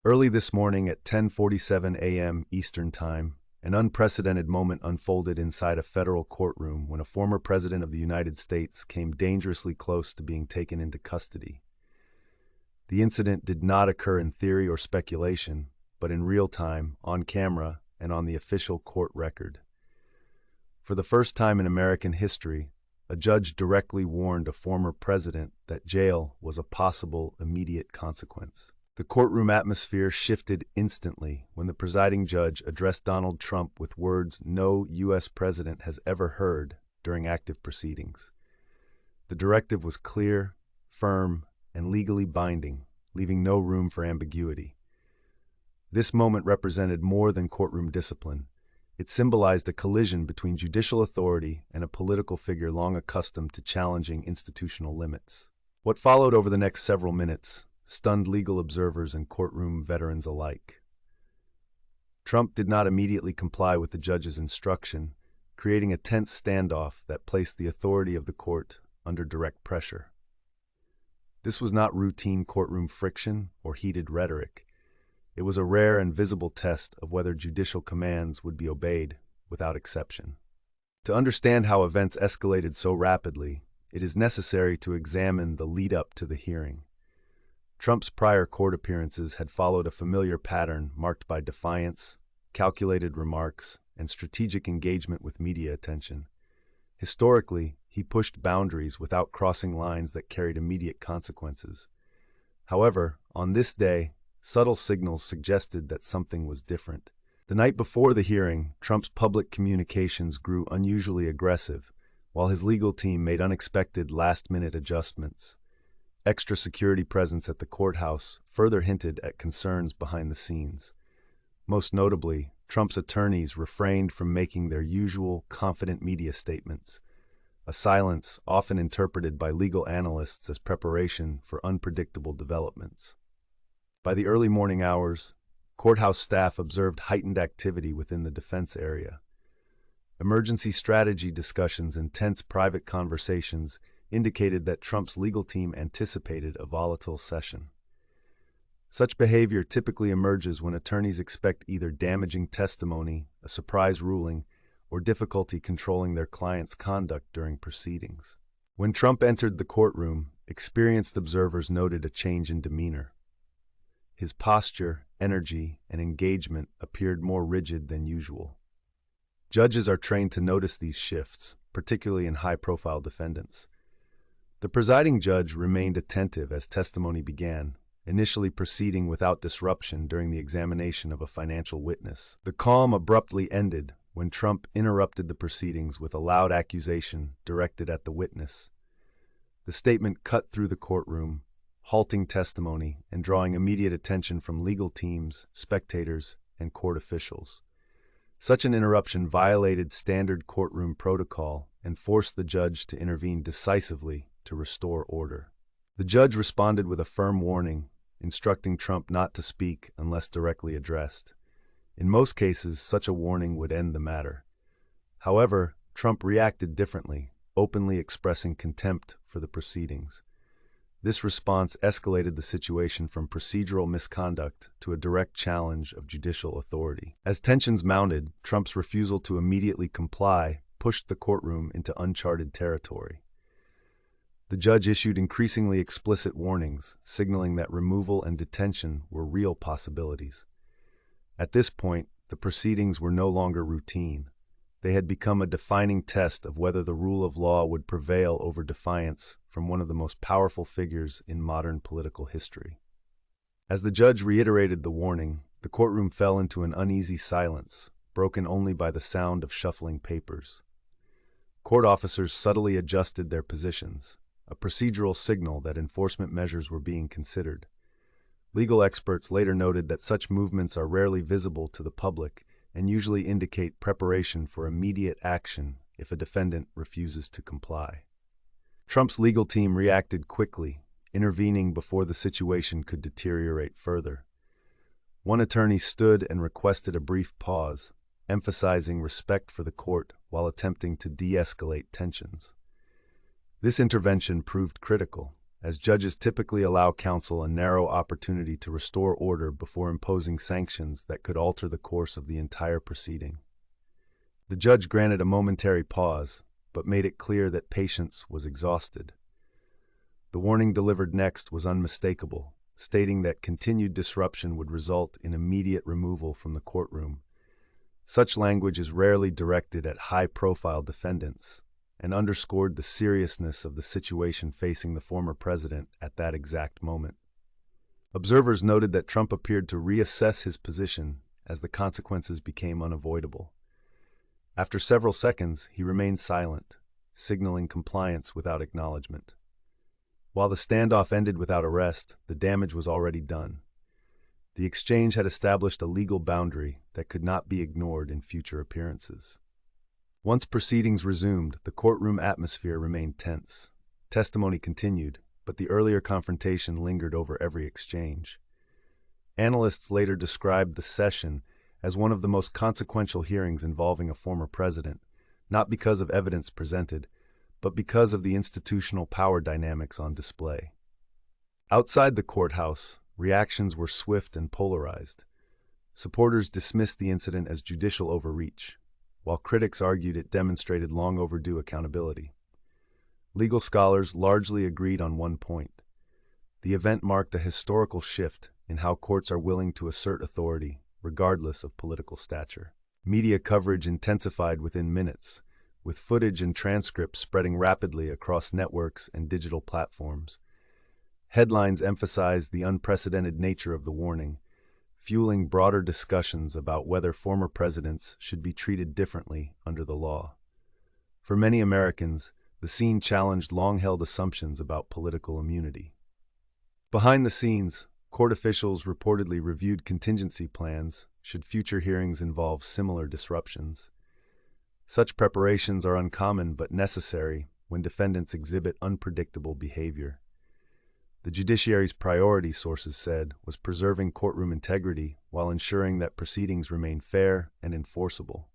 Early this morning at 10:47 a.m. Eastern Time, an unprecedented moment unfolded inside a federal courtroom when a former president of the United States came dangerously close to being taken into custody. The incident did not occur in theory or speculation, but in real time, on camera, and on the official court record. For the first time in American history, a judge directly warned a former president that jail was a possible immediate consequence. The courtroom atmosphere shifted instantly when the presiding judge addressed Donald Trump with words no U.S. president has ever heard during active proceedings. The directive was clear, firm, and legally binding, leaving no room for ambiguity. This moment represented more than courtroom discipline. It symbolized a collision between judicial authority and a political figure long accustomed to challenging institutional limits. What followed over the next several minutes stunned legal observers and courtroom veterans alike. Trump did not immediately comply with the judge's instruction, creating a tense standoff that placed the authority of the court under direct pressure. This was not routine courtroom friction or heated rhetoric. It was a rare and visible test of whether judicial commands would be obeyed without exception. To understand how events escalated so rapidly, it is necessary to examine the lead-up to the hearing. Trump's prior court appearances had followed a familiar pattern marked by defiance, calculated remarks, and strategic engagement with media attention. Historically, he pushed boundaries without crossing lines that carried immediate consequences. However, on this day, subtle signals suggested that something was different. The night before the hearing, Trump's public communications grew unusually aggressive, while his legal team made unexpected last-minute adjustments. Extra security presence at the courthouse further hinted at concerns behind the scenes. Most notably, Trump's attorneys refrained from making their usual confident media statements, a silence often interpreted by legal analysts as preparation for unpredictable developments. By the early morning hours, courthouse staff observed heightened activity within the defense area. Emergency strategy discussions and tense private conversations indicated that Trump's legal team anticipated a volatile session. Such behavior typically emerges when attorneys expect either damaging testimony, a surprise ruling, or difficulty controlling their client's conduct during proceedings. When Trump entered the courtroom, experienced observers noted a change in demeanor. His posture, energy, and engagement appeared more rigid than usual. Judges are trained to notice these shifts, particularly in high-profile defendants. The presiding judge remained attentive as testimony began, initially proceeding without disruption during the examination of a financial witness. The calm abruptly ended when Trump interrupted the proceedings with a loud accusation directed at the witness. The statement cut through the courtroom, halting testimony and drawing immediate attention from legal teams, spectators, and court officials. Such an interruption violated standard courtroom protocol and forced the judge to intervene decisively to restore order. The judge responded with a firm warning, instructing Trump not to speak unless directly addressed. In most cases, such a warning would end the matter. However, Trump reacted differently, openly expressing contempt for the proceedings. This response escalated the situation from procedural misconduct to a direct challenge of judicial authority. As tensions mounted, Trump's refusal to immediately comply pushed the courtroom into uncharted territory. The judge issued increasingly explicit warnings, signaling that removal and detention were real possibilities. At this point, the proceedings were no longer routine. They had become a defining test of whether the rule of law would prevail over defiance from one of the most powerful figures in modern political history. As the judge reiterated the warning, the courtroom fell into an uneasy silence, broken only by the sound of shuffling papers. Court officers subtly adjusted their positions, a procedural signal that enforcement measures were being considered. Legal experts later noted that such movements are rarely visible to the public and usually indicate preparation for immediate action if a defendant refuses to comply. Trump's legal team reacted quickly, intervening before the situation could deteriorate further. One attorney stood and requested a brief pause, emphasizing respect for the court while attempting to de-escalate tensions. This intervention proved critical. as judges typically allow counsel a narrow opportunity to restore order before imposing sanctions that could alter the course of the entire proceeding. The judge granted a momentary pause, but made it clear that patience was exhausted. The warning delivered next was unmistakable, stating that continued disruption would result in immediate removal from the courtroom. Such language is rarely directed at high-profile defendants, and underscored the seriousness of the situation facing the former president at that exact moment. Observers noted that Trump appeared to reassess his position as the consequences became unavoidable. After several seconds, he remained silent, signaling compliance without acknowledgement. While the standoff ended without arrest, the damage was already done. The exchange had established a legal boundary that could not be ignored in future appearances. Once proceedings resumed, the courtroom atmosphere remained tense. Testimony continued, but the earlier confrontation lingered over every exchange. Analysts later described the session as one of the most consequential hearings involving a former president, not because of evidence presented, but because of the institutional power dynamics on display. Outside the courthouse, reactions were swift and polarized. Supporters dismissed the incident as judicial overreach, while critics argued it demonstrated long overdue accountability. Legal scholars largely agreed on one point. The event marked a historical shift in how courts are willing to assert authority, regardless of political stature. Media coverage intensified within minutes, with footage and transcripts spreading rapidly across networks and digital platforms. Headlines emphasized the unprecedented nature of the warning, fueling broader discussions about whether former presidents should be treated differently under the law. For many Americans, the scene challenged long-held assumptions about political immunity. Behind the scenes, court officials reportedly reviewed contingency plans should future hearings involve similar disruptions. Such preparations are uncommon but necessary when defendants exhibit unpredictable behavior. The judiciary's priority, sources said, was preserving courtroom integrity while ensuring that proceedings remain fair and enforceable.